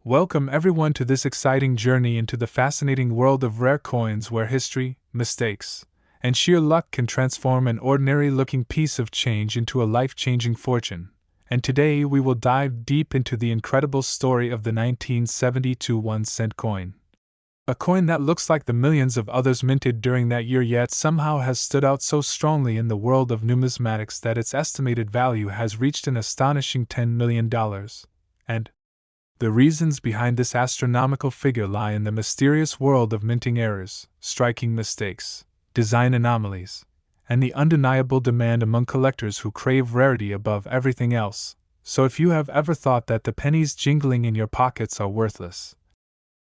Welcome everyone to this exciting journey into the fascinating world of rare coins where history, mistakes, and sheer luck can transform an ordinary looking piece of change into a life changing fortune. And today we will dive deep into the incredible story of the 1972 1-cent coin. A coin that looks like the millions of others minted during that year yet somehow has stood out so strongly in the world of numismatics that its estimated value has reached an astonishing $10 million. And the reasons behind this astronomical figure lie in the mysterious world of minting errors, striking mistakes, design anomalies, and the undeniable demand among collectors who crave rarity above everything else. So if you have ever thought that the pennies jingling in your pockets are worthless,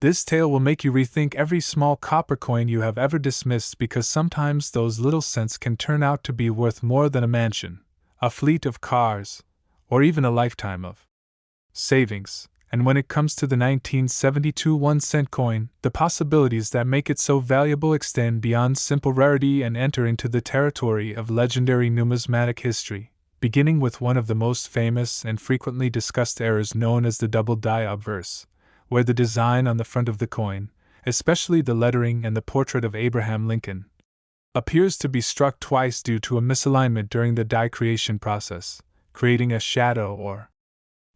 this tale will make you rethink every small copper coin you have ever dismissed, because sometimes those little cents can turn out to be worth more than a mansion, a fleet of cars, or even a lifetime of savings. And when it comes to the 1972 1-cent coin, the possibilities that make it so valuable extend beyond simple rarity and enter into the territory of legendary numismatic history, beginning with one of the most famous and frequently discussed errors known as the double die obverse, where the design on the front of the coin, especially the lettering and the portrait of Abraham Lincoln, appears to be struck twice due to a misalignment during the die creation process, creating a shadow or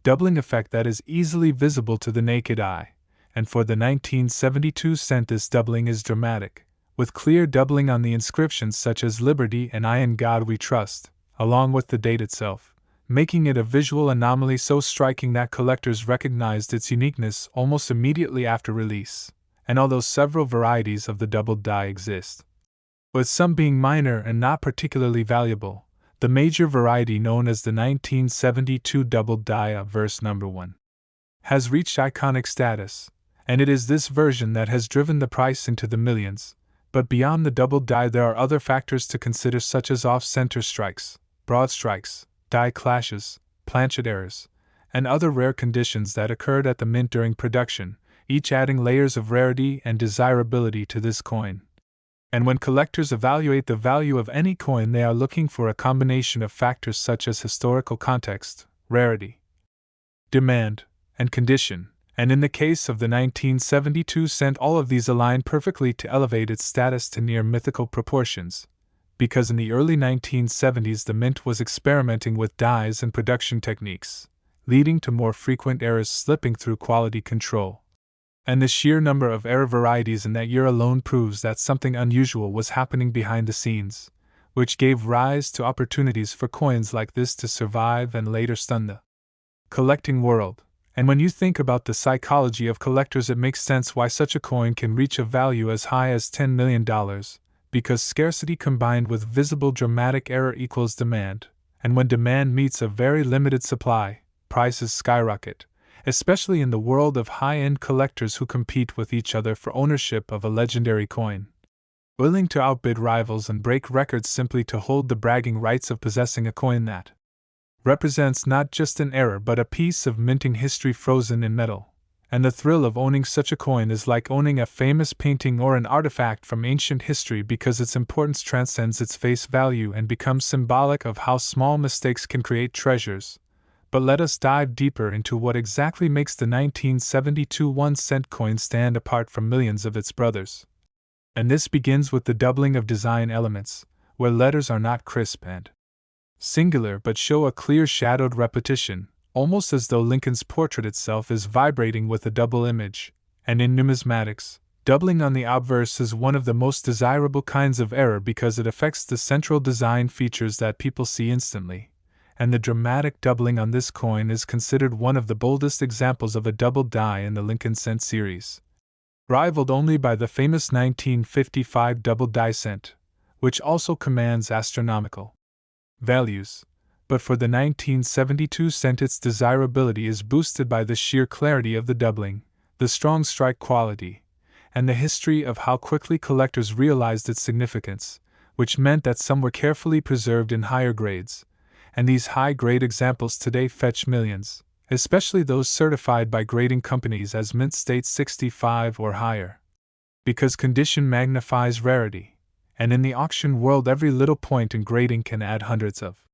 doubling effect that is easily visible to the naked eye. And for the 1972 cent, this doubling is dramatic, with clear doubling on the inscriptions such as Liberty and I in God We Trust, along with the date itself, making it a visual anomaly so striking that collectors recognized its uniqueness almost immediately after release. And although several varieties of the doubled die exist, with some being minor and not particularly valuable, the major variety, known as the 1972 double die obverse number 1, has reached iconic status, and it is this version that has driven the price into the millions. But beyond the double die, there are other factors to consider, such as off-center strikes, broad strikes, die clashes, planchet errors, and other rare conditions that occurred at the mint during production, each adding layers of rarity and desirability to this coin. And when collectors evaluate the value of any coin, they are looking for a combination of factors such as historical context, rarity, demand, and condition. And in the case of the 1972 cent, all of these align perfectly to elevate its status to near mythical proportions, because in the early 1970s the mint was experimenting with dies and production techniques, leading to more frequent errors slipping through quality control. And the sheer number of error varieties in that year alone proves that something unusual was happening behind the scenes, which gave rise to opportunities for coins like this to survive and later stun the collecting world. And when you think about the psychology of collectors, it makes sense why such a coin can reach a value as high as $10 million, because scarcity combined with visible dramatic error equals demand, and when demand meets a very limited supply, prices skyrocket, especially in the world of high-end collectors who compete with each other for ownership of a legendary coin, willing to outbid rivals and break records simply to hold the bragging rights of possessing a coin that represents not just an error but a piece of minting history frozen in metal. And the thrill of owning such a coin is like owning a famous painting or an artifact from ancient history, because its importance transcends its face value and becomes symbolic of how small mistakes can create treasures. But let us dive deeper into what exactly makes the 1972 1-cent coin stand apart from millions of its brothers. And this begins with the doubling of design elements, where letters are not crisp and singular but show a clear shadowed repetition, almost as though Lincoln's portrait itself is vibrating with a double image. And in numismatics, doubling on the obverse is one of the most desirable kinds of error because it affects the central design features that people see instantly. And the dramatic doubling on this coin is considered one of the boldest examples of a double die in the Lincoln cent series, rivaled only by the famous 1955 double die cent, which also commands astronomical values. But for the 1972 cent, its desirability is boosted by the sheer clarity of the doubling, the strong strike quality, and the history of how quickly collectors realized its significance, which meant that some were carefully preserved in higher grades. And these high-grade examples today fetch millions, especially those certified by grading companies as mint state 65 or higher, because condition magnifies rarity, and in the auction world every little point in grading can add hundreds of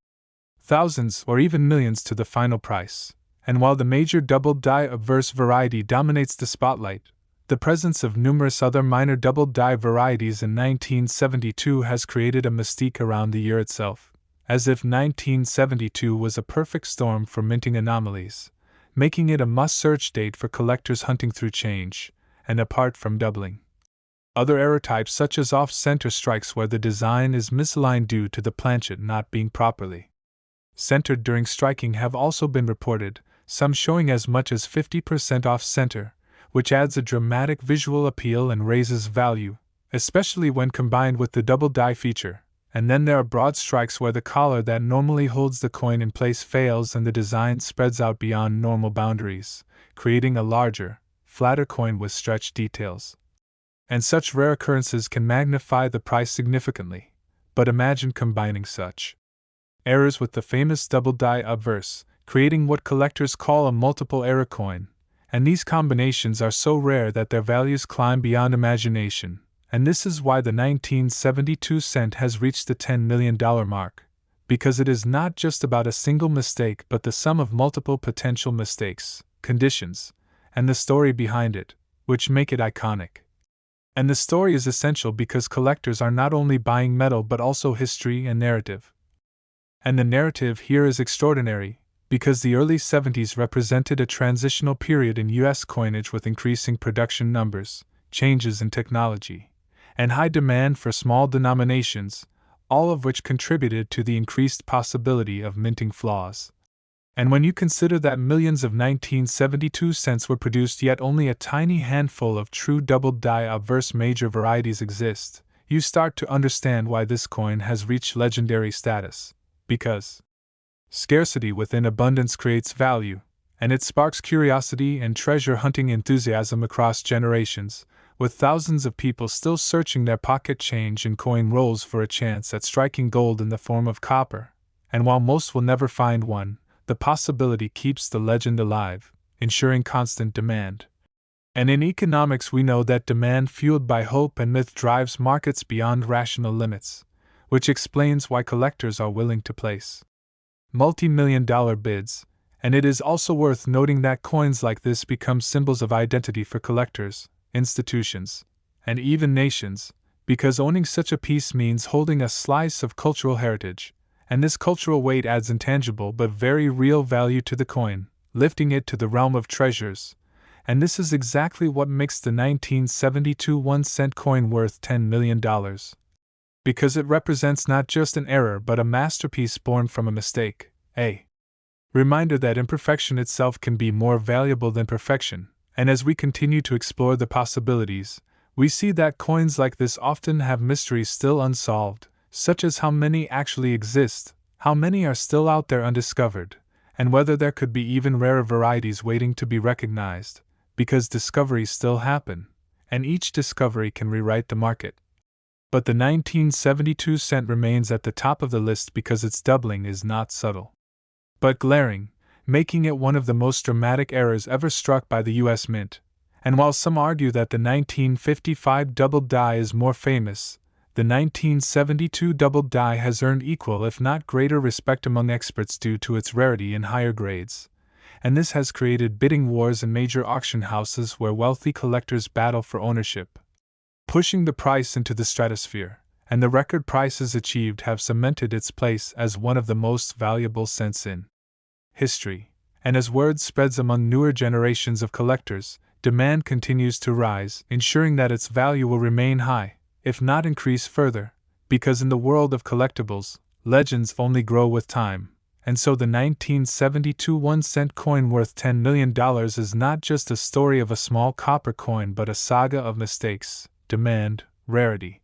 thousands or even millions to the final price. And while the major double-die obverse variety dominates the spotlight, the presence of numerous other minor double-die varieties in 1972 has created a mystique around the year itself, as if 1972 was a perfect storm for minting anomalies, making it a must-search date for collectors hunting through change. And apart from doubling, other error types such as off-center strikes where the design is misaligned due to the planchet not being properly centered during striking have also been reported, some showing as much as 50% off-center, which adds a dramatic visual appeal and raises value, especially when combined with the double die feature. And then there are broad strikes where the collar that normally holds the coin in place fails and the design spreads out beyond normal boundaries, creating a larger, flatter coin with stretched details. And such rare occurrences can magnify the price significantly. But imagine combining such errors with the famous double die obverse, creating what collectors call a multiple error coin. And these combinations are so rare that their values climb beyond imagination, and this is why the 1972 cent has reached the $10 million mark, because it is not just about a single mistake but the sum of multiple potential mistakes, conditions, and the story behind it, which make it iconic. And the story is essential because collectors are not only buying metal but also history and narrative. And the narrative here is extraordinary, because the early 70s represented a transitional period in U.S. coinage with increasing production numbers, changes in technology, and high demand for small denominations, all of which contributed to the increased possibility of minting flaws. And when you consider that millions of 1972 cents were produced yet only a tiny handful of true double-die obverse major varieties exist, you start to understand why this coin has reached legendary status. Because scarcity within abundance creates value, and it sparks curiosity and treasure hunting enthusiasm across generations, with thousands of people still searching their pocket change and coin rolls for a chance at striking gold in the form of copper. And while most will never find one, the possibility keeps the legend alive, ensuring constant demand. And in economics, we know that demand fueled by hope and myth drives markets beyond rational limits, which explains why collectors are willing to place multi-million-dollar bids. And it is also worth noting that coins like this become symbols of identity for collectors, institutions, and even nations, because owning such a piece means holding a slice of cultural heritage, and this cultural weight adds intangible but very real value to the coin, lifting it to the realm of treasures. And this is exactly what makes the 1972 1-cent coin worth $10 million. Because it represents not just an error but a masterpiece born from a mistake, a reminder that imperfection itself can be more valuable than perfection. And as we continue to explore the possibilities, we see that coins like this often have mysteries still unsolved, such as how many actually exist, how many are still out there undiscovered, and whether there could be even rarer varieties waiting to be recognized, because discoveries still happen, and each discovery can rewrite the market. But the 1972 cent remains at the top of the list because its doubling is not subtle, but glaring, making it one of the most dramatic errors ever struck by the U.S. Mint. And while some argue that the 1955 double die is more famous, the 1972 double die has earned equal if not greater respect among experts due to its rarity in higher grades. And this has created bidding wars in major auction houses where wealthy collectors battle for ownership, pushing the price into the stratosphere, and the record prices achieved have cemented its place as one of the most valuable cents in history. And as word spreads among newer generations of collectors, demand continues to rise, ensuring that its value will remain high, if not increase further, because in the world of collectibles, legends only grow with time. And so the 1972 1-cent coin worth $10 million is not just a story of a small copper coin but a saga of mistakes, demand, rarity,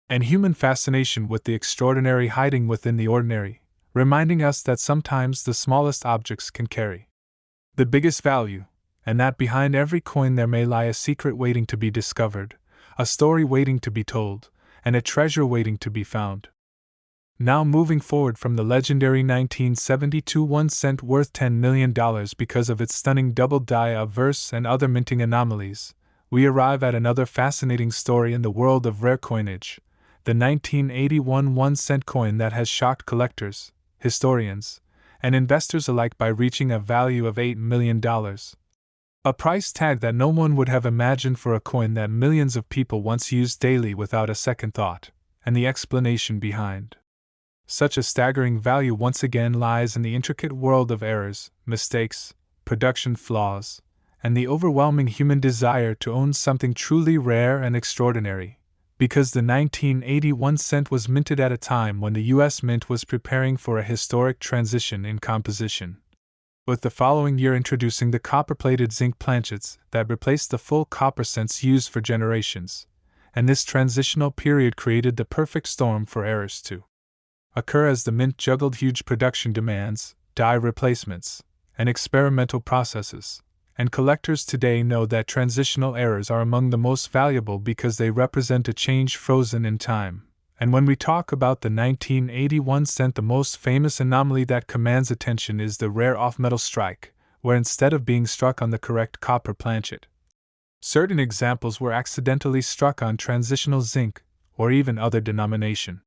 and human fascination with the extraordinary hiding within the ordinary, reminding us that sometimes the smallest objects can carry the biggest value, and that behind every coin there may lie a secret waiting to be discovered, a story waiting to be told, and a treasure waiting to be found. Now moving forward from the legendary 1972 1-cent worth $10 million because of its stunning double die obverse and other minting anomalies, we arrive at another fascinating story in the world of rare coinage, the 1981 1-cent coin that has shocked collectors, historians, and investors alike by reaching a value of $8 million. A price tag that no one would have imagined for a coin that millions of people once used daily without a second thought, and the explanation behind such a staggering value once again lies in the intricate world of errors, mistakes, production flaws, and the overwhelming human desire to own something truly rare and extraordinary. Because the 1981 cent was minted at a time when the U.S. Mint was preparing for a historic transition in composition, with the following year introducing the copper-plated zinc planchets that replaced the full copper cents used for generations, and this transitional period created the perfect storm for errors to occur as the Mint juggled huge production demands, die replacements, and experimental processes. And collectors today know that transitional errors are among the most valuable because they represent a change frozen in time. And when we talk about the 1981 cent, the most famous anomaly that commands attention is the rare off-metal strike, where instead of being struck on the correct copper planchet, certain examples were accidentally struck on transitional zinc, or even other denomination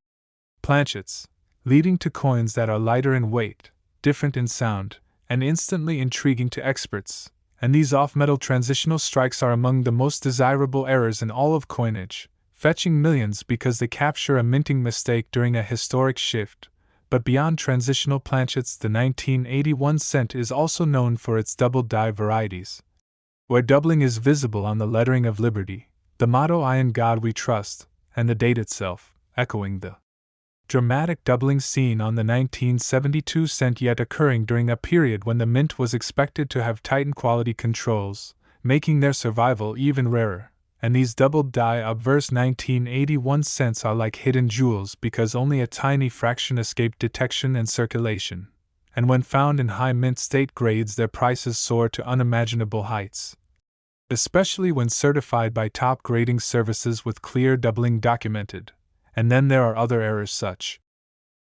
planchets, leading to coins that are lighter in weight, different in sound, and instantly intriguing to experts. And these off-metal transitional strikes are among the most desirable errors in all of coinage, fetching millions because they capture a minting mistake during a historic shift. But beyond transitional planchets, the 1981 cent is also known for its double die varieties, where doubling is visible on the lettering of Liberty, the motto "I in God we trust," and the date itself, echoing the dramatic doubling seen on the 1972 cent, yet occurring during a period when the Mint was expected to have tightened quality controls, making their survival even rarer. And these doubled die obverse 1981 cents are like hidden jewels because only a tiny fraction escaped detection and circulation. And when found in high Mint state grades, their prices soar to unimaginable heights, especially when certified by top grading services with clear doubling documented. And then there are other errors such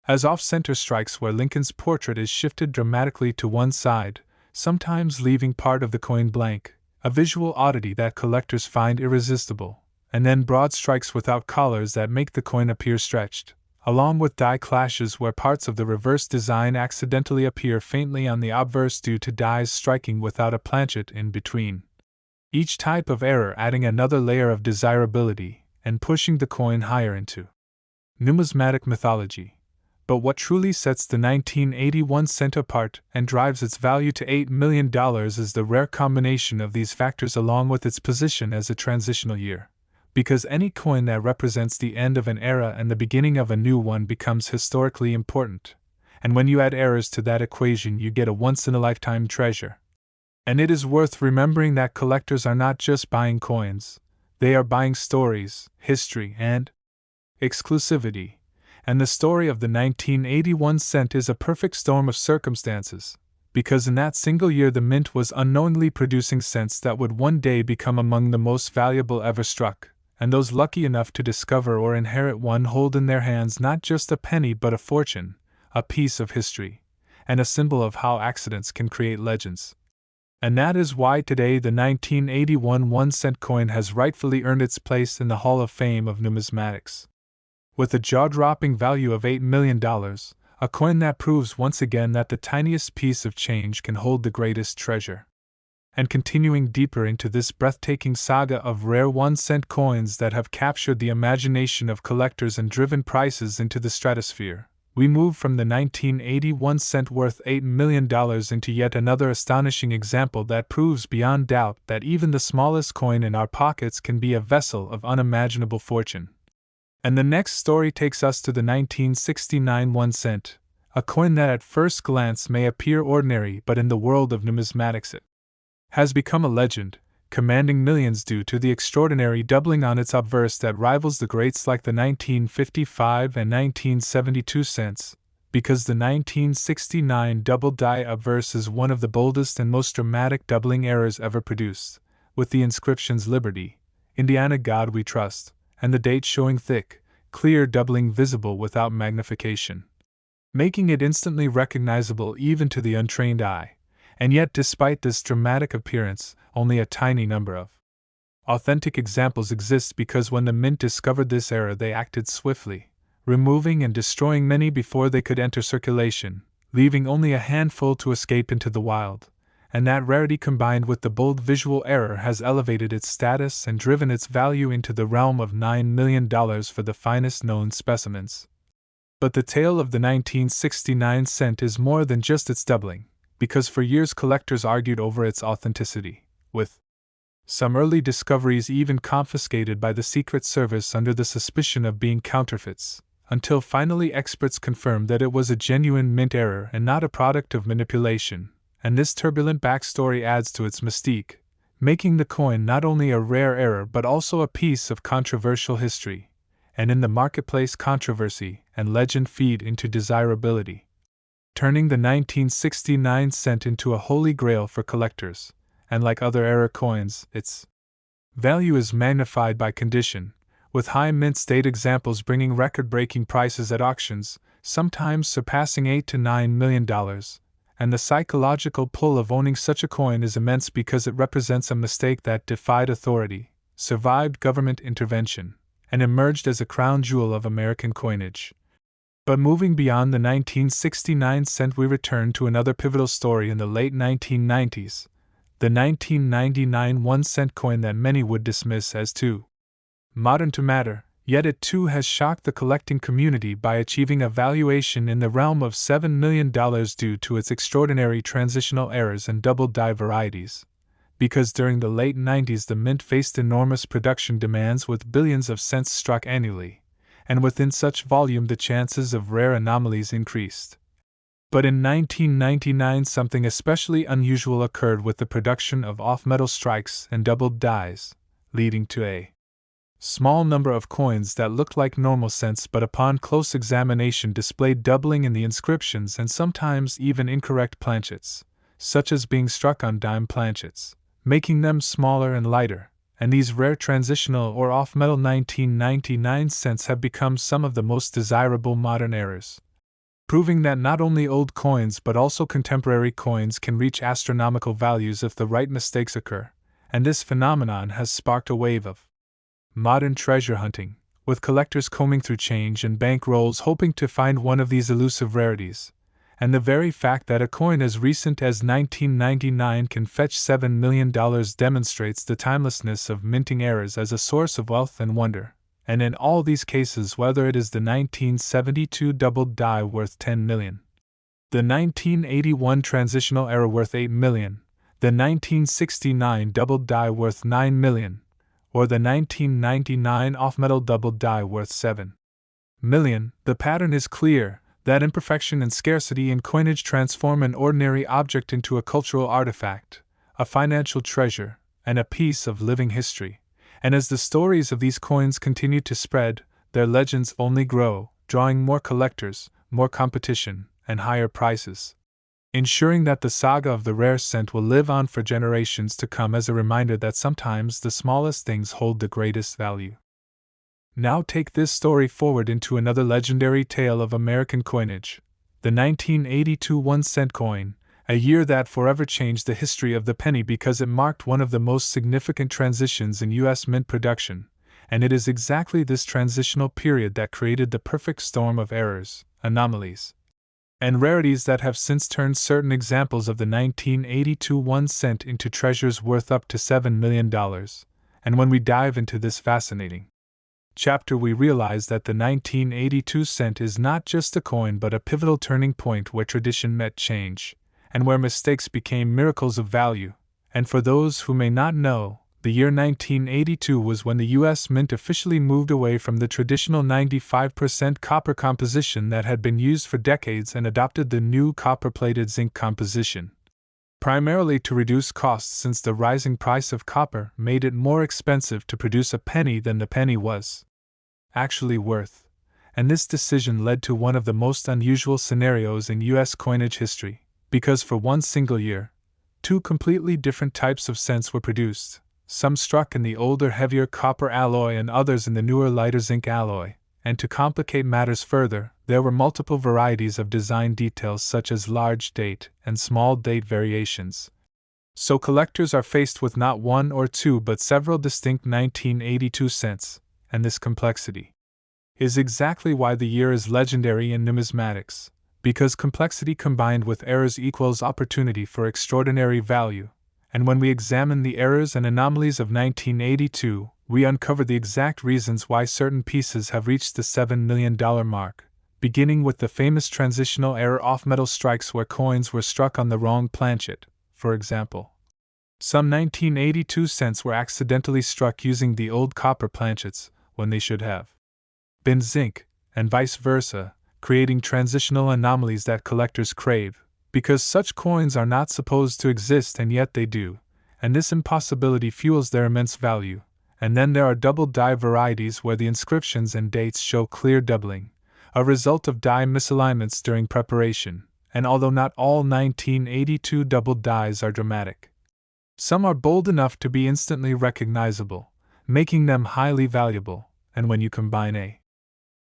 as off-center strikes where Lincoln's portrait is shifted dramatically to one side, sometimes leaving part of the coin blank, a visual oddity that collectors find irresistible, and then broad strikes without collars that make the coin appear stretched, along with die clashes where parts of the reverse design accidentally appear faintly on the obverse due to dies striking without a planchet in between. Each type of error adding another layer of desirability and pushing the coin higher into numismatic mythology. But what truly sets the 1981 cent apart and drives its value to $8 million is the rare combination of these factors along with its position as a transitional year. Because any coin that represents the end of an era and the beginning of a new one becomes historically important. And when you add errors to that equation, you get a once-in-a-lifetime treasure. And it is worth remembering that collectors are not just buying coins, they are buying stories, history, and exclusivity, and the story of the 1981 cent is a perfect storm of circumstances, because in that single year the Mint was unknowingly producing cents that would one day become among the most valuable ever struck, and those lucky enough to discover or inherit one hold in their hands not just a penny but a fortune, a piece of history, and a symbol of how accidents can create legends. And that is why today the 1981 1-cent coin has rightfully earned its place in the Hall of Fame of numismatics. With a jaw-dropping value of $8 million, a coin that proves once again that the tiniest piece of change can hold the greatest treasure. And continuing deeper into this breathtaking saga of rare 1-cent coins that have captured the imagination of collectors and driven prices into the stratosphere, we move from the 1981 cent worth $8 million into yet another astonishing example that proves beyond doubt that even the smallest coin in our pockets can be a vessel of unimaginable fortune. And the next story takes us to the 1969 1 cent, a coin that at first glance may appear ordinary, but in the world of numismatics it has become a legend, commanding millions due to the extraordinary doubling on its obverse that rivals the greats like the 1955 and 1972 cents, because the 1969 double die obverse is one of the boldest and most dramatic doubling errors ever produced, with the inscriptions Liberty, Indiana God We Trust, and the date showing thick, clear doubling visible without magnification, making it instantly recognizable even to the untrained eye. And yet, despite this dramatic appearance, only a tiny number of authentic examples exist because when the Mint discovered this error they acted swiftly, removing and destroying many before they could enter circulation, leaving only a handful to escape into the wild, and that rarity combined with the bold visual error has elevated its status and driven its value into the realm of $9 million for the finest known specimens. But the tale of the 1969 cent is more than just its doubling, because for years collectors argued over its authenticity, with some early discoveries even confiscated by the Secret Service under the suspicion of being counterfeits, until finally experts confirmed that it was a genuine mint error and not a product of manipulation, and this turbulent backstory adds to its mystique, making the coin not only a rare error but also a piece of controversial history, and in the marketplace controversy and legend feed into desirability, turning the 1969 cent into a holy grail for collectors, and like other error coins, its value is magnified by condition, with high mint state examples bringing record-breaking prices at auctions, sometimes surpassing $8 to $9 million, and the psychological pull of owning such a coin is immense because it represents a mistake that defied authority, survived government intervention, and emerged as a crown jewel of American coinage. But moving beyond the 1969 cent, we return to another pivotal story in the late 1990s, the 1999 1-cent coin that many would dismiss as too modern to matter, yet it too has shocked the collecting community by achieving a valuation in the realm of $7 million due to its extraordinary transitional errors and double die varieties. Because during the late 90s the mint faced enormous production demands with billions of cents struck annually, and within such volume the chances of rare anomalies increased. But in 1999 something especially unusual occurred with the production of off-metal strikes and doubled dies, leading to a small number of coins that looked like normal cents but upon close examination displayed doubling in the inscriptions and sometimes even incorrect planchets, such as being struck on dime planchets, making them smaller and lighter, and these rare transitional or off-metal 1999 cents have become some of the most desirable modern errors, proving that not only old coins but also contemporary coins can reach astronomical values if the right mistakes occur, and this phenomenon has sparked a wave of modern treasure hunting, with collectors combing through change and bank rolls hoping to find one of these elusive rarities, and the very fact that a coin as recent as 1999 can fetch $7 million demonstrates the timelessness of minting errors as a source of wealth and wonder, and in all these cases whether it is the 1972 doubled die worth $10 million, the 1981 transitional error worth $8 million, the 1969 doubled die worth $9 million, or the 1999 off-metal doubled die worth $7 million, the pattern is clear, that imperfection and scarcity in coinage transform an ordinary object into a cultural artifact, a financial treasure, and a piece of living history. And as the stories of these coins continue to spread, their legends only grow, drawing more collectors, more competition, and higher prices, ensuring that the saga of the rare cent will live on for generations to come as a reminder that sometimes the smallest things hold the greatest value. Now take this story forward into another legendary tale of American coinage, the 1982 1-cent coin, a year that forever changed the history of the penny because it marked one of the most significant transitions in U.S. mint production, and it is exactly this transitional period that created the perfect storm of errors, anomalies, and rarities that have since turned certain examples of the 1982 1-cent into treasures worth up to $7 million, and when we dive into this fascinating chapter we realize that the 1982 cent is not just a coin but a pivotal turning point where tradition met change, and where mistakes became miracles of value. And for those who may not know, the year 1982 was when the U.S. Mint officially moved away from the traditional 95% copper composition that had been used for decades and adopted the new copper-plated zinc composition, primarily to reduce costs since the rising price of copper made it more expensive to produce a penny than the penny was actually worth, and this decision led to one of the most unusual scenarios in U.S. coinage history, because for one single year, two completely different types of cents were produced, some struck in the older heavier copper alloy and others in the newer lighter zinc alloy, and to complicate matters further, there were multiple varieties of design details such as large date and small date variations. So collectors are faced with not one or two but several distinct 1982 cents, and this complexity is exactly why the year is legendary in numismatics, because complexity combined with errors equals opportunity for extraordinary value, and when we examine the errors and anomalies of 1982, we uncover the exact reasons why certain pieces have reached the $7 million mark, beginning with the famous transitional error off-metal strikes where coins were struck on the wrong planchet, for example. Some 1982 cents were accidentally struck using the old copper planchets, when they should have been zinc, and vice versa, creating transitional anomalies that collectors crave, because such coins are not supposed to exist and yet they do, and this impossibility fuels their immense value. And then there are double die varieties where the inscriptions and dates show clear doubling, a result of die misalignments during preparation, and although not all 1982 double dies are dramatic, some are bold enough to be instantly recognizable, making them highly valuable, and when you combine a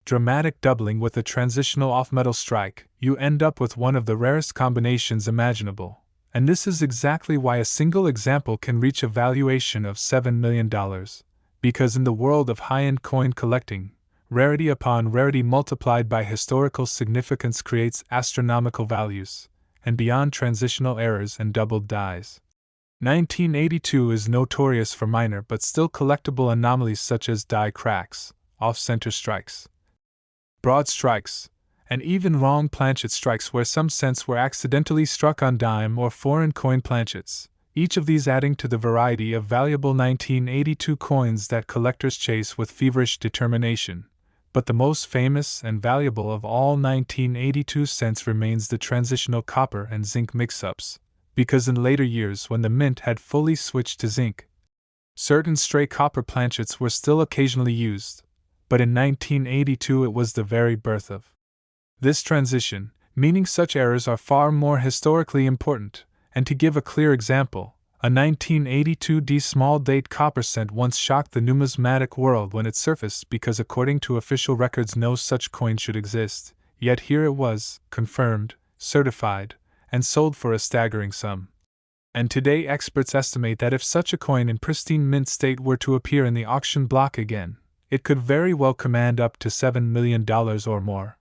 dramatic doubling with a transitional off-metal strike, you end up with one of the rarest combinations imaginable, and this is exactly why a single example can reach a valuation of $7 million, because in the world of high-end coin collecting, rarity upon rarity multiplied by historical significance creates astronomical values, and beyond transitional errors and doubled dies. 1982 is notorious for minor but still collectible anomalies such as die cracks, off-center strikes, broad strikes, and even wrong planchet strikes where some cents were accidentally struck on dime or foreign coin planchets, each of these adding to the variety of valuable 1982 coins that collectors chase with feverish determination. But the most famous and valuable of all 1982 cents remains the transitional copper and zinc mix-ups, because in later years when the mint had fully switched to zinc, certain stray copper planchets were still occasionally used, but in 1982 it was the very birth of this transition, meaning such errors are far more historically important, and to give a clear example, a 1982 D small date copper cent once shocked the numismatic world when it surfaced because according to official records no such coin should exist, yet here it was, confirmed, certified, and sold for a staggering sum. And today experts estimate that if such a coin in pristine mint state were to appear in the auction block again, it could very well command up to $7 million or more.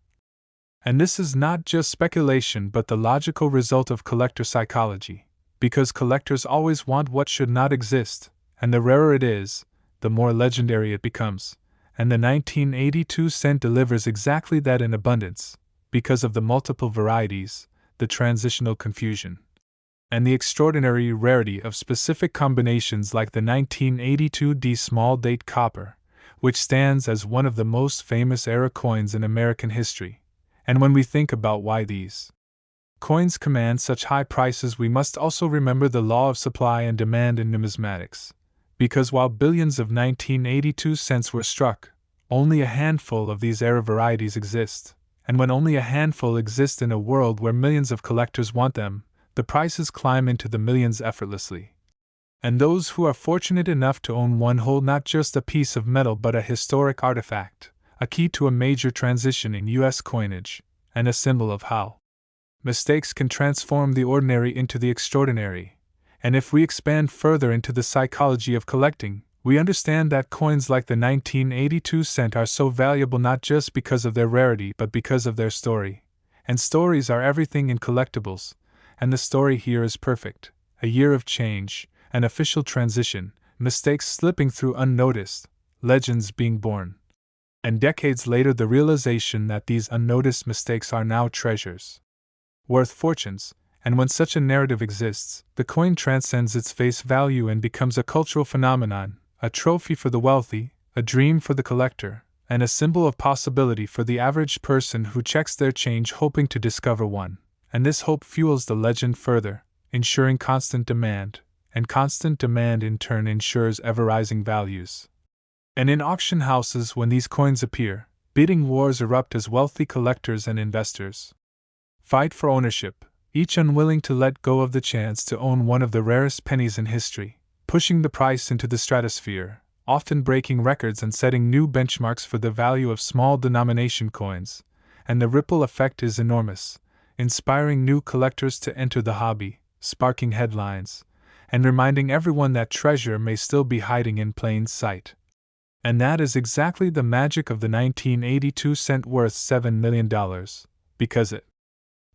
And this is not just speculation but the logical result of collector psychology, because collectors always want what should not exist, and the rarer it is, the more legendary it becomes, and the 1982 cent delivers exactly that in abundance, because of the multiple varieties, the transitional confusion, and the extraordinary rarity of specific combinations like the 1982 D small date copper, which stands as one of the most famous era coins in American history. And when we think about why these coins command such high prices, we must also remember the law of supply and demand in numismatics, because while billions of 1982 cents were struck, only a handful of these era varieties exist, and when only a handful exist in a world where millions of collectors want them, the prices climb into the millions effortlessly. And those who are fortunate enough to own one hold not just a piece of metal but a historic artifact, a key to a major transition in U.S. coinage, and a symbol of how mistakes can transform the ordinary into the extraordinary. And if we expand further into the psychology of collecting, we understand that coins like the 1982 cent are so valuable not just because of their rarity but because of their story. And stories are everything in collectibles, and the story here is perfect: a year of change, an official transition, mistakes slipping through unnoticed, legends being born, and decades later the realization that these unnoticed mistakes are now treasures worth fortunes. And when such a narrative exists, the coin transcends its face value and becomes a cultural phenomenon, a trophy for the wealthy, a dream for the collector, and a symbol of possibility for the average person who checks their change hoping to discover one. And this hope fuels the legend further, ensuring constant demand, and constant demand in turn ensures ever-rising values. And in auction houses when these coins appear, bidding wars erupt as wealthy collectors and investors fight for ownership, each unwilling to let go of the chance to own one of the rarest pennies in history, pushing the price into the stratosphere, often breaking records and setting new benchmarks for the value of small denomination coins. And the ripple effect is enormous, inspiring new collectors to enter the hobby, sparking headlines, and reminding everyone that treasure may still be hiding in plain sight. And that is exactly the magic of the 1982 cent worth $7 million, because it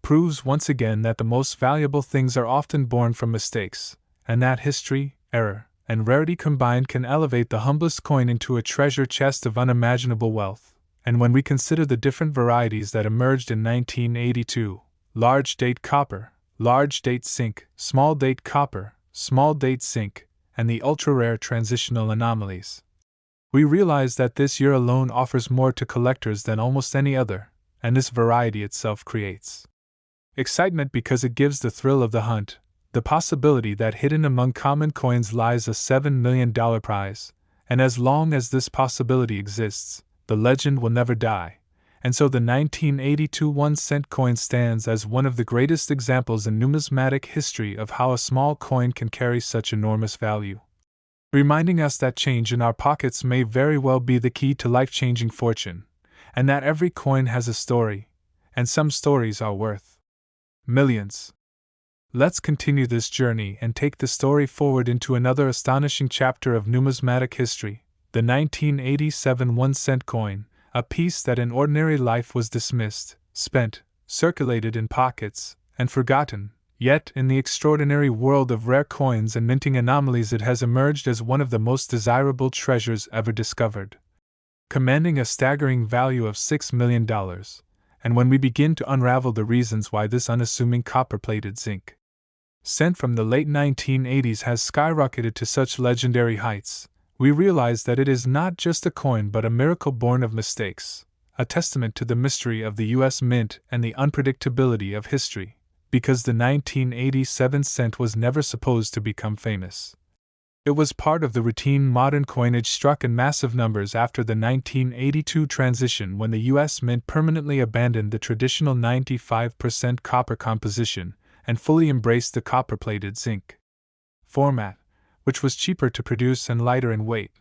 proves once again that the most valuable things are often born from mistakes, and that history, error, and rarity combined can elevate the humblest coin into a treasure chest of unimaginable wealth. And when we consider the different varieties that emerged in 1982, large date copper, large date zinc, small date copper, small date zinc, and the ultra-rare transitional anomalies, we realize that this year alone offers more to collectors than almost any other, and this variety itself creates excitement because it gives the thrill of the hunt, the possibility that hidden among common coins lies a $7 million prize, and as long as this possibility exists, the legend will never die, and so the 1982 1-cent coin stands as one of the greatest examples in numismatic history of how a small coin can carry such enormous value, reminding us that change in our pockets may very well be the key to life-changing fortune, and that every coin has a story, and some stories are worth millions. Let's continue this journey and take the story forward into another astonishing chapter of numismatic history, the 1987 1-cent coin, a piece that in ordinary life was dismissed, spent, circulated in pockets, and forgotten, yet in the extraordinary world of rare coins and minting anomalies it has emerged as one of the most desirable treasures ever discovered, commanding a staggering value of $6 million. And when we begin to unravel the reasons why this unassuming copper-plated zinc cent from the late 1980s has skyrocketed to such legendary heights, we realize that it is not just a coin but a miracle born of mistakes, a testament to the mystery of the U.S. Mint and the unpredictability of history, because the 1987 cent was never supposed to become famous. It was part of the routine modern coinage struck in massive numbers after the 1982 transition when the U.S. Mint permanently abandoned the traditional 95% copper composition and fully embraced the copper-plated zinc format, which was cheaper to produce and lighter in weight.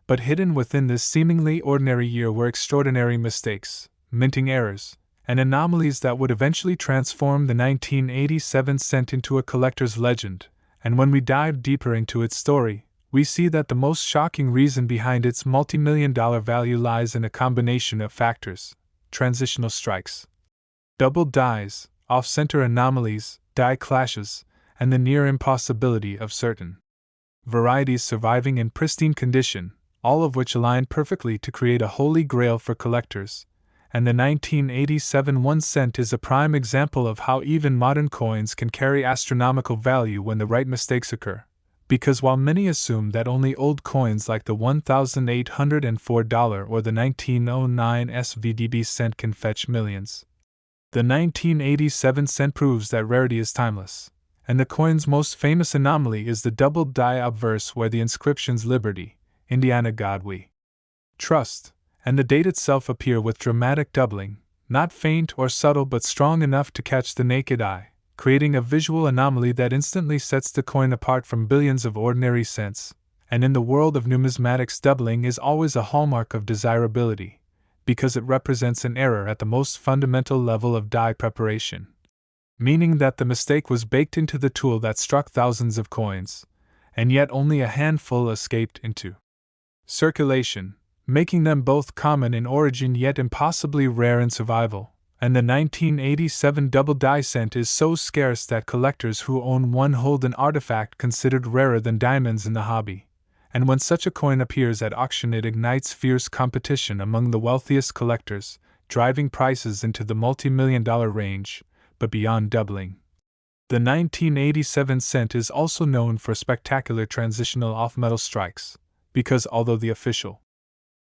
But hidden within this seemingly ordinary year were extraordinary mistakes, minting errors, and anomalies that would eventually transform the 1987 cent into a collector's legend. And when we dive deeper into its story, we see that the most shocking reason behind its multi-million-dollar value lies in a combination of factors: transitional strikes, double dies, off-center anomalies, die clashes, and the near impossibility of certain varieties surviving in pristine condition, all of which align perfectly to create a holy grail for collectors. And the 1987 1-cent is a prime example of how even modern coins can carry astronomical value when the right mistakes occur. Because while many assume that only old coins like the $1,804 or the 1909 SVDB cent can fetch millions, the 1987 cent proves that rarity is timeless. And the coin's most famous anomaly is the double die obverse, where the inscriptions Liberty, Indiana God We Trust, and the date itself appear with dramatic doubling, not faint or subtle but strong enough to catch the naked eye, creating a visual anomaly that instantly sets the coin apart from billions of ordinary cents. And in the world of numismatics, doubling is always a hallmark of desirability, because it represents an error at the most fundamental level of die preparation, meaning that the mistake was baked into the tool that struck thousands of coins, and yet only a handful escaped into circulation, making them both common in origin yet impossibly rare in survival. And the 1987 double die cent is so scarce that collectors who own one hold an artifact considered rarer than diamonds in the hobby. And when such a coin appears at auction, it ignites fierce competition among the wealthiest collectors, driving prices into the multi-million-dollar range. But beyond doubling, the 1987 cent is also known for spectacular transitional off-metal strikes, because although the official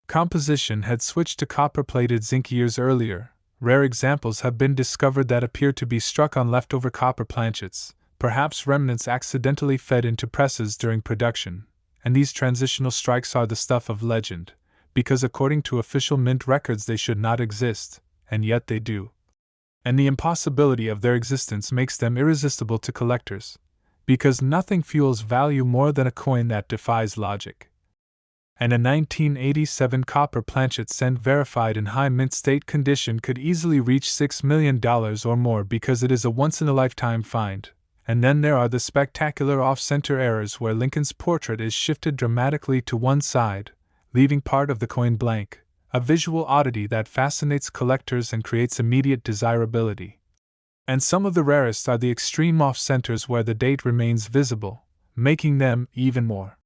composition had switched to copper-plated zinc years earlier, rare examples have been discovered that appear to be struck on leftover copper planchets, perhaps remnants accidentally fed into presses during production. And these transitional strikes are the stuff of legend, because according to official mint records they should not exist, and yet they do. And the impossibility of their existence makes them irresistible to collectors, because nothing fuels value more than a coin that defies logic. And a 1987 copper planchet cent verified in high mint state condition could easily reach $6 million or more because it is a once-in-a-lifetime find. And then there are the spectacular off-center errors where Lincoln's portrait is shifted dramatically to one side, leaving part of the coin blank, a visual oddity that fascinates collectors and creates immediate desirability. And some of the rarest are the extreme off-centers where the date remains visible, making them even more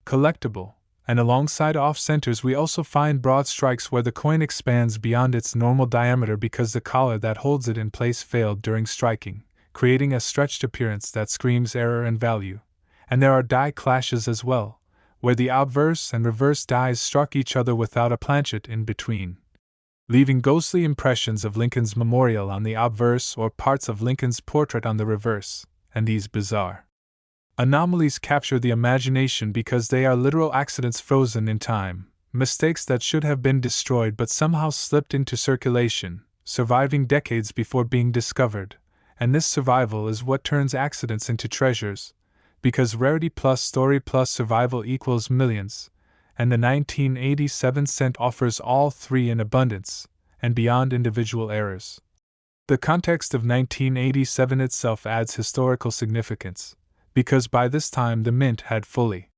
collectible. And alongside off-centers we also find broad strikes where the coin expands beyond its normal diameter because the collar that holds it in place failed during striking, creating a stretched appearance that screams error and value. And there are die clashes as well, where the obverse and reverse dies struck each other without a planchet in between, leaving ghostly impressions of Lincoln's memorial on the obverse or parts of Lincoln's portrait on the reverse, and these bizarre anomalies capture the imagination because they are literal accidents frozen in time, mistakes that should have been destroyed but somehow slipped into circulation, surviving decades before being discovered, and this survival is what turns accidents into treasures, because rarity plus story plus survival equals millions, and the 1987 cent offers all three in abundance, and beyond individual errors. The context of 1987 itself adds historical significance, because by this time the mint had fully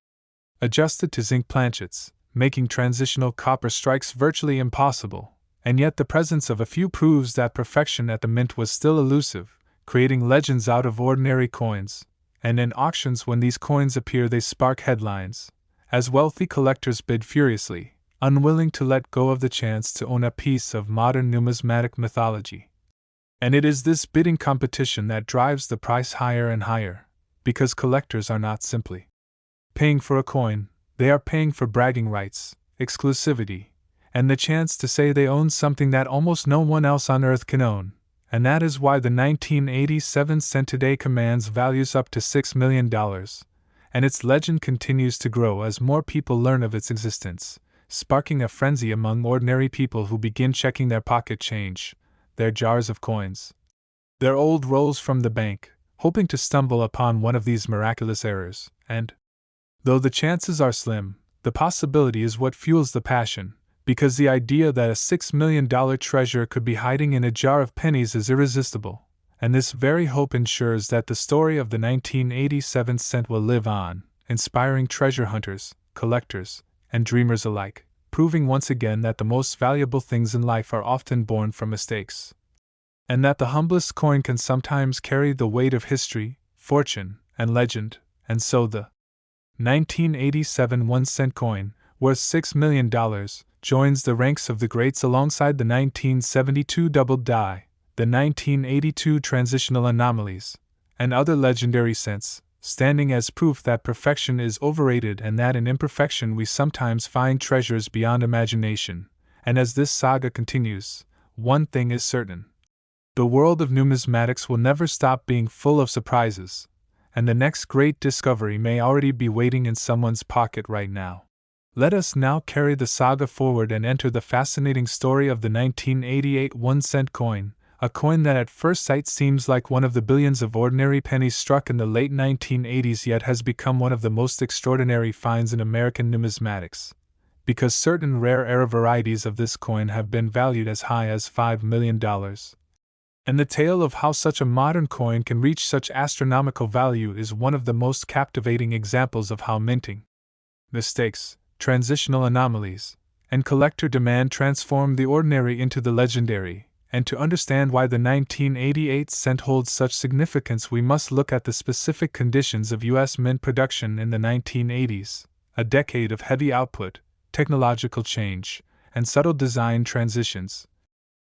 adjusted to zinc planchets, making transitional copper strikes virtually impossible, and yet the presence of a few proves that perfection at the mint was still elusive, creating legends out of ordinary coins, and in auctions when these coins appear they spark headlines, as wealthy collectors bid furiously, unwilling to let go of the chance to own a piece of modern numismatic mythology. And it is this bidding competition that drives the price higher and higher, because collectors are not simply paying for a coin, they are paying for bragging rights, exclusivity, and the chance to say they own something that almost no one else on earth can own, and that is why the 1987 cent today commands values up to $6 million, and its legend continues to grow as more people learn of its existence, sparking a frenzy among ordinary people who begin checking their pocket change, their jars of coins, their old rolls from the bank, hoping to stumble upon one of these miraculous errors, and, though the chances are slim, the possibility is what fuels the passion, because the idea that a $6 million treasure could be hiding in a jar of pennies is irresistible, and this very hope ensures that the story of the 1987 cent will live on, inspiring treasure hunters, collectors, and dreamers alike, proving once again that the most valuable things in life are often born from mistakes, and that the humblest coin can sometimes carry the weight of history, fortune, and legend, and so the 1987 1-cent coin, worth $6 million, joins the ranks of the greats alongside the 1972 double die, the 1982 transitional anomalies, and other legendary cents, standing as proof that perfection is overrated and that in imperfection we sometimes find treasures beyond imagination. And as this saga continues, one thing is certain. The world of numismatics will never stop being full of surprises, and the next great discovery may already be waiting in someone's pocket right now. Let us now carry the saga forward and enter the fascinating story of the 1988 1-cent coin, a coin that at first sight seems like one of the billions of ordinary pennies struck in the late 1980s yet has become one of the most extraordinary finds in American numismatics, because certain rare era varieties of this coin have been valued as high as $5 million. And the tale of how such a modern coin can reach such astronomical value is one of the most captivating examples of how minting, mistakes, transitional anomalies, and collector demand transform the ordinary into the legendary. And to understand why the 1988 cent holds such significance, we must look at the specific conditions of U.S. mint production in the 1980s, a decade of heavy output, technological change, and subtle design transitions.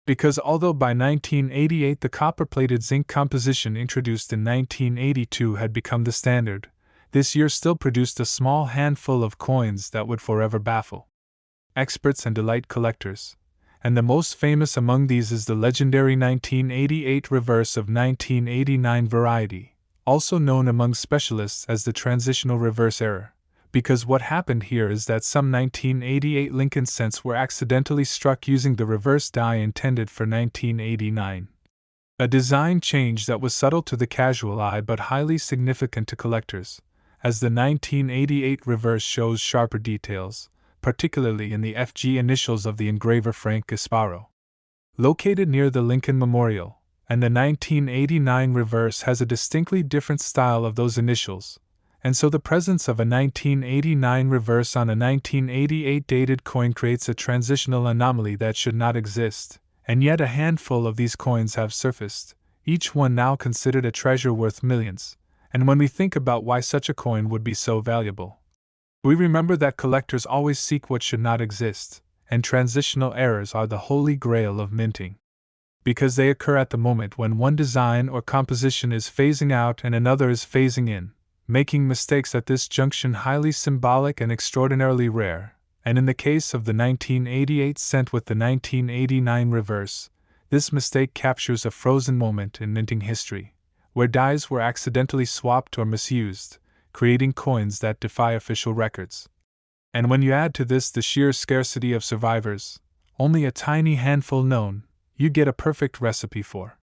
Because although by 1988 the copper-plated zinc composition introduced in 1982 had become the standard, this year still produced a small handful of coins that would forever baffle experts and delight collectors, and the most famous among these is the legendary 1988 reverse of 1989 variety, also known among specialists as the transitional reverse error. Because what happened here is that some 1988 Lincoln cents were accidentally struck using the reverse die intended for 1989. A design change that was subtle to the casual eye but highly significant to collectors, as the 1988 reverse shows sharper details, particularly in the FG initials of the engraver Frank Gasparo, located near the Lincoln Memorial, and the 1989 reverse has a distinctly different style of those initials. And so the presence of a 1989 reverse on a 1988 dated coin creates a transitional anomaly that should not exist, and yet a handful of these coins have surfaced, each one now considered a treasure worth millions, and when we think about why such a coin would be so valuable, we remember that collectors always seek what should not exist, and transitional errors are the holy grail of minting. Because they occur at the moment when one design or composition is phasing out and another is phasing in, making mistakes at this junction highly symbolic and extraordinarily rare. And in the case of the 1988 cent with the 1989 reverse, this mistake captures a frozen moment in minting history, where dies were accidentally swapped or misused, creating coins that defy official records. And when you add to this the sheer scarcity of survivors, only a tiny handful known, you get a perfect recipe for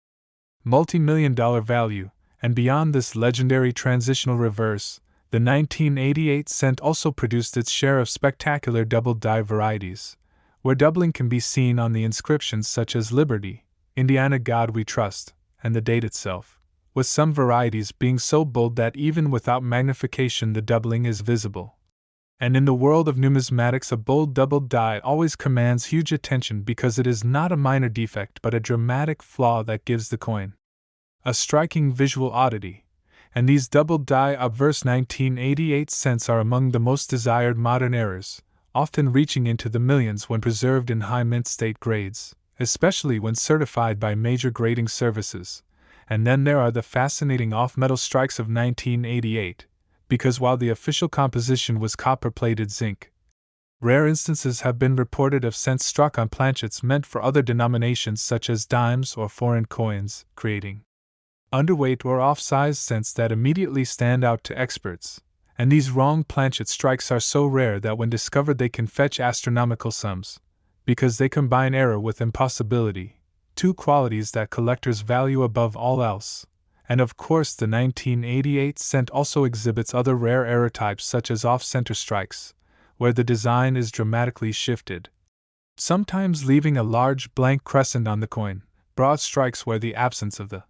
multi-million-dollar value. And beyond this legendary transitional reverse, the 1988 cent also produced its share of spectacular double-die varieties, where doubling can be seen on the inscriptions such as Liberty, Indiana God We Trust, and the date itself, with some varieties being so bold that even without magnification the doubling is visible. And in the world of numismatics, a bold double die always commands huge attention because it is not a minor defect but a dramatic flaw that gives the coin a striking visual oddity, and these double die obverse 1988 cents are among the most desired modern errors, often reaching into the millions when preserved in high mint state grades, especially when certified by major grading services. And then there are the fascinating off-metal strikes of 1988, because while the official composition was copper-plated zinc, rare instances have been reported of cents struck on planchets meant for other denominations such as dimes or foreign coins, creating underweight or off-size cents that immediately stand out to experts. And these wrong planchet strikes are so rare that when discovered they can fetch astronomical sums, because they combine error with impossibility, two qualities that collectors value above all else. And of course the 1988 cent also exhibits other rare error types such as off-center strikes, where the design is dramatically shifted, sometimes leaving a large blank crescent on the coin, broad strikes where the absence of the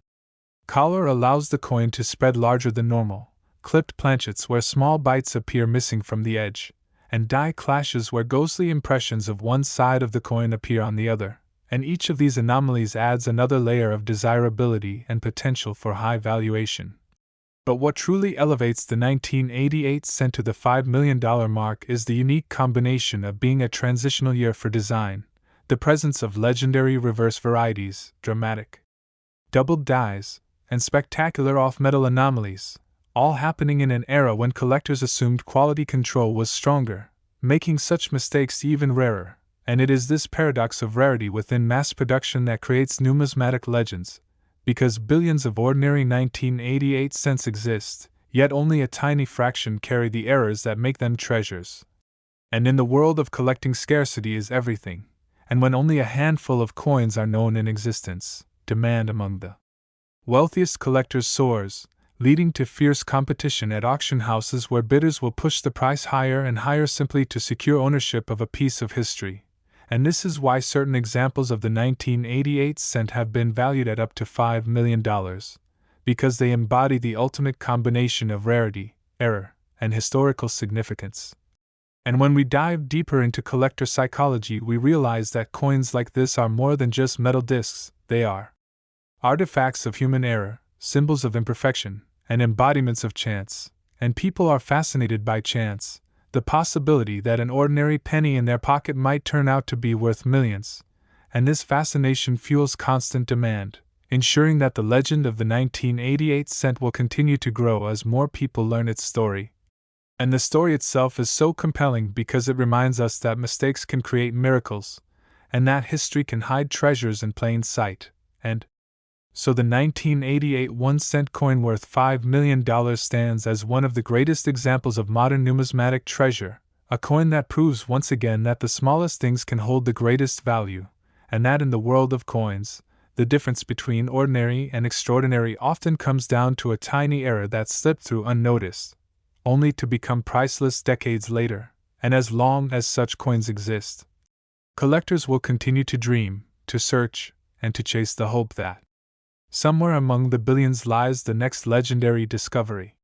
collar allows the coin to spread larger than normal, clipped planchets where small bites appear missing from the edge, and die clashes where ghostly impressions of one side of the coin appear on the other, and each of these anomalies adds another layer of desirability and potential for high valuation. But what truly elevates the 1988 cent to the $5 million mark is the unique combination of being a transitional year for design, the presence of legendary reverse varieties, dramatic double dies, and spectacular off-metal anomalies, all happening in an era when collectors assumed quality control was stronger, making such mistakes even rarer. And it is this paradox of rarity within mass production that creates numismatic legends, because billions of ordinary 1988 cents exist, yet only a tiny fraction carry the errors that make them treasures. And in the world of collecting, scarcity is everything, and when only a handful of coins are known in existence, demand among the wealthiest collectors soars, leading to fierce competition at auction houses where bidders will push the price higher and higher simply to secure ownership of a piece of history. And this is why certain examples of the 1988 cent have been valued at up to $5 million, because they embody the ultimate combination of rarity, error, and historical significance. And when we dive deeper into collector psychology, we realize that coins like this are more than just metal discs, they are artifacts of human error, symbols of imperfection, and embodiments of chance. And people are fascinated by chance, the possibility that an ordinary penny in their pocket might turn out to be worth millions. And this fascination fuels constant demand, ensuring that the legend of the 1988 cent will continue to grow as more people learn its story. And the story itself is so compelling because it reminds us that mistakes can create miracles, and that history can hide treasures in plain sight. And so the 1988 1-cent coin worth $5 million stands as one of the greatest examples of modern numismatic treasure, a coin that proves once again that the smallest things can hold the greatest value, and that in the world of coins, the difference between ordinary and extraordinary often comes down to a tiny error that slipped through unnoticed, only to become priceless decades later. And as long as such coins exist, collectors will continue to dream, to search, and to chase the hope that somewhere among the billions lies the next legendary discovery.